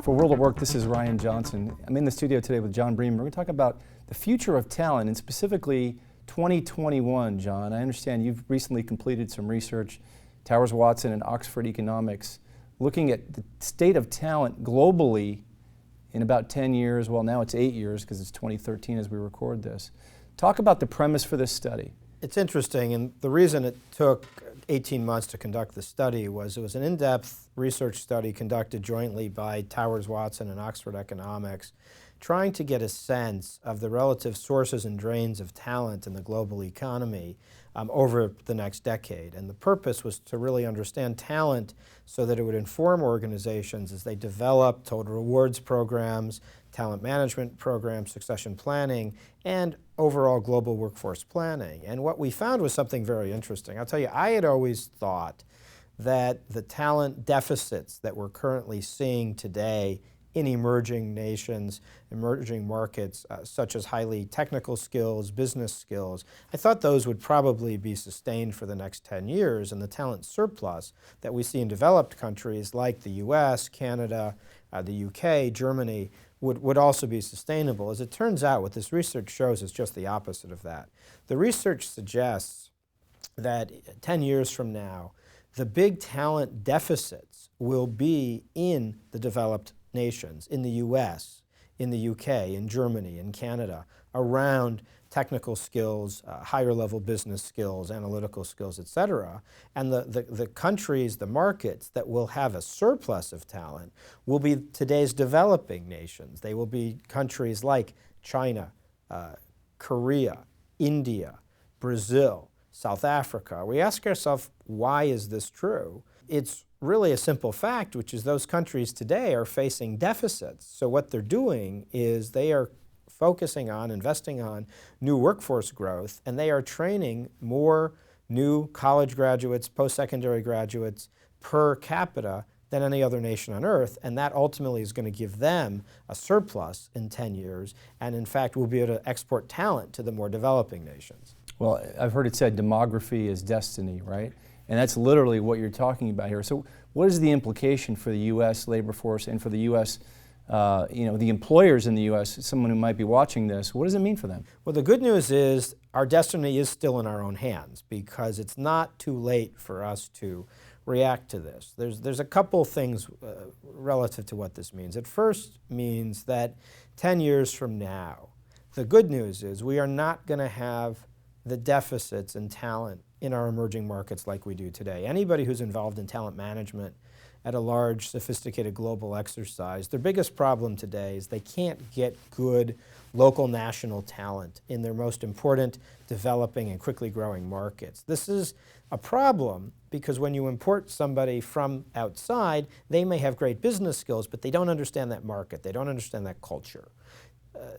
For World at Work, this is Ryan Johnson. I'm in the studio today with John Bremen. We're going to talk about the future of talent, and specifically 2021, John. I understand you've recently completed some research, Towers Watson and Oxford Economics, looking at the state of talent globally in about 10 years. Well, now it's 8 years because it's 2013 as we record this. Talk about the premise for this study. It's interesting, and the reason it took 18 months to conduct the study was it was an in-depth research study conducted jointly by Towers Watson and Oxford Economics, trying to get a sense of the relative sources and drains of talent in the global economy over the next decade. And the purpose was to really understand talent so that it would inform organizations as they develop total rewards programs, talent management programs, succession planning, and overall global workforce planning. And what we found was something very interesting. I'll tell you, I had always thought that the talent deficits that we're currently seeing today in emerging nations, emerging markets, such as highly technical skills, business skills, I thought those would probably be sustained for the next 10 years, and the talent surplus that we see in developed countries like the US, Canada, the UK, Germany, would also be sustainable. As it turns out, what this research shows is just the opposite of that. The research suggests that 10 years from now, the big talent deficits will be in the developed nations, in the US, in the UK, in Germany, in Canada, around technical skills, higher level business skills, analytical skills, et cetera. And the countries, the markets that will have a surplus of talent will be today's developing nations. They will be countries like China, Korea, India, Brazil, South Africa. We ask ourselves, why is this true? It's really a simple fact, which is those countries today are facing deficits. So what they're doing is they are focusing on, investing on new workforce growth, and they are training more new college graduates, post-secondary graduates per capita than any other nation on earth, and that ultimately is going to give them a surplus in 10 years, and in fact will be able to export talent to the more developing nations. Well, I've heard it said demography is destiny, right? And that's literally what you're talking about here. So what is the implication for the U.S. labor force and for the U.S., the employers in the U.S., someone who might be watching this? What does it mean for them? Well, the good news is our destiny is still in our own hands because it's not too late for us to react to this. There's a couple things relative to what this means. It first means that 10 years from now, the good news is we are not going to have the deficits in talent in our emerging markets like we do today. Anybody who's involved in talent management at a large, sophisticated global exercise, their biggest problem today is they can't get good local national talent in their most important developing and quickly growing markets. This is a problem because when you import somebody from outside, they may have great business skills, but they don't understand that market, they don't understand that culture.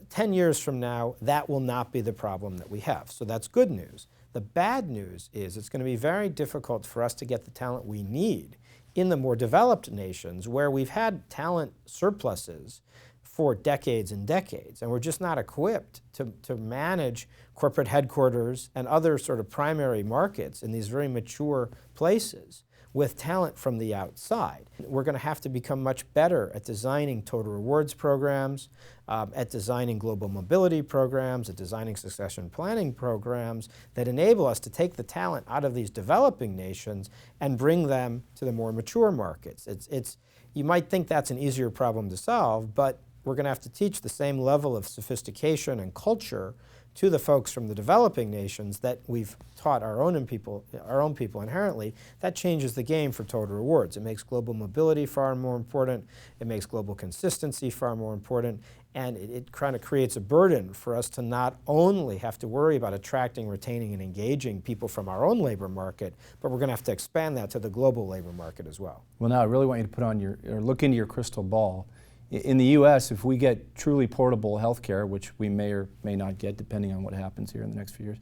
10 years from now, that will not be the problem that we have. So that's good news. The bad news is it's going to be very difficult for us to get the talent we need in the more developed nations where we've had talent surpluses for decades and decades, and we're just not equipped to manage corporate headquarters and other sort of primary markets in these very mature places with talent from the outside. We're going to have to become much better at designing total rewards programs, at designing global mobility programs, at designing succession planning programs that enable us to take the talent out of these developing nations and bring them to the more mature markets. You might think that's an easier problem to solve, but we're going to have to teach the same level of sophistication and culture to the folks from the developing nations that we've taught our own people inherently. That changes the game for total rewards. It makes global mobility far more important, it makes global consistency far more important, and it kind of creates a burden for us to not only have to worry about attracting, retaining, and engaging people from our own labor market, but we're going to have to expand that to the global labor market as well. Well, now I really want you to put on or look into your crystal ball. In the U.S., if we get truly portable health care, which we may or may not get depending on what happens here in the next few years,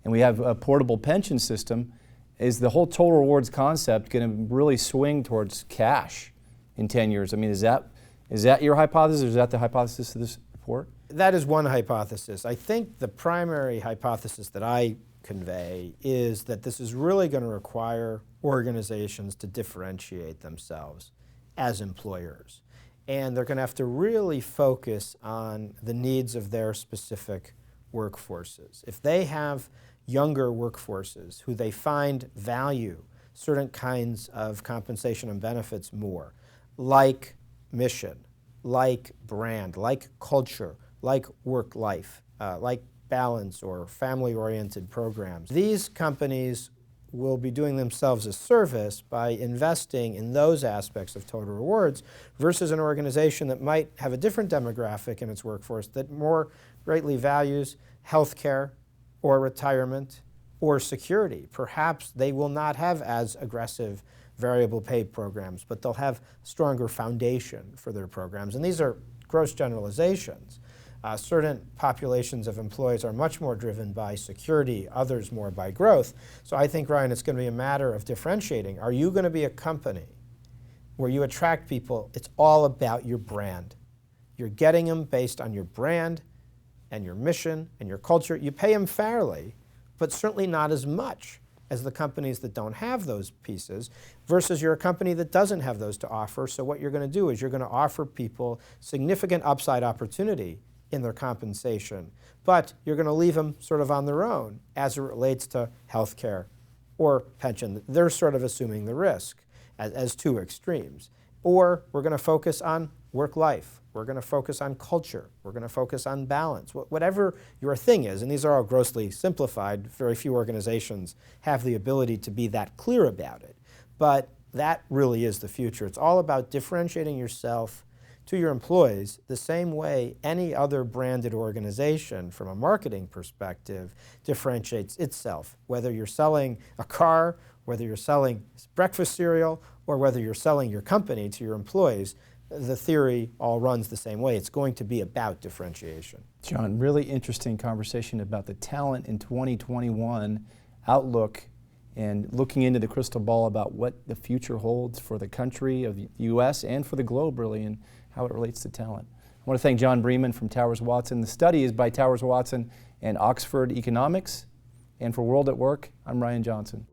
and we have a portable pension system, is the whole total rewards concept going to really swing towards cash in 10 years? I mean, is that your hypothesis, or is that the hypothesis of this report? That is one hypothesis. I think the primary hypothesis that I convey is that this is really going to require organizations to differentiate themselves as employers. and they're going to have to really focus on the needs of their specific workforces. If they have younger workforces who they find value certain kinds of compensation and benefits more, like mission, like brand, like culture, like work-life, like balance or family-oriented programs, these companies will be doing themselves a service by investing in those aspects of total rewards versus an organization that might have a different demographic in its workforce that more greatly values healthcare or retirement or security. Perhaps they will not have as aggressive variable pay programs, but they'll have stronger foundation for their programs. And these are gross generalizations. Certain populations of employees are much more driven by security, others more by growth. So I think, Ryan, it's going to be a matter of differentiating. Are you going to be a company where you attract people? It's all about your brand. You're getting them based on your brand and your mission and your culture. You pay them fairly, but certainly not as much as the companies that don't have those pieces, versus you're a company that doesn't have those to offer. So what you're going to do is you're going to offer people significant upside opportunity in their compensation, but you're going to leave them sort of on their own as it relates to health care or pension. They're sort of assuming the risk as two extremes. Or we're going to focus on work-life. We're going to focus on culture. We're going to focus on balance. Whatever your thing is, and these are all grossly simplified, very few organizations have the ability to be that clear about it. But that really is the future. It's all about differentiating yourself to your employees the same way any other branded organization from a marketing perspective differentiates itself. Whether you're selling a car, whether you're selling breakfast cereal, or whether you're selling your company to your employees, the theory all runs the same way. It's going to be about differentiation. John, really interesting conversation about the talent in 2021 outlook and looking into the crystal ball about what the future holds for the country of the U.S. and for the globe, really, and how it relates to talent. I want to thank John Bremen from Towers Watson. The study is by Towers Watson and Oxford Economics. And for World at Work, I'm Ryan Johnson.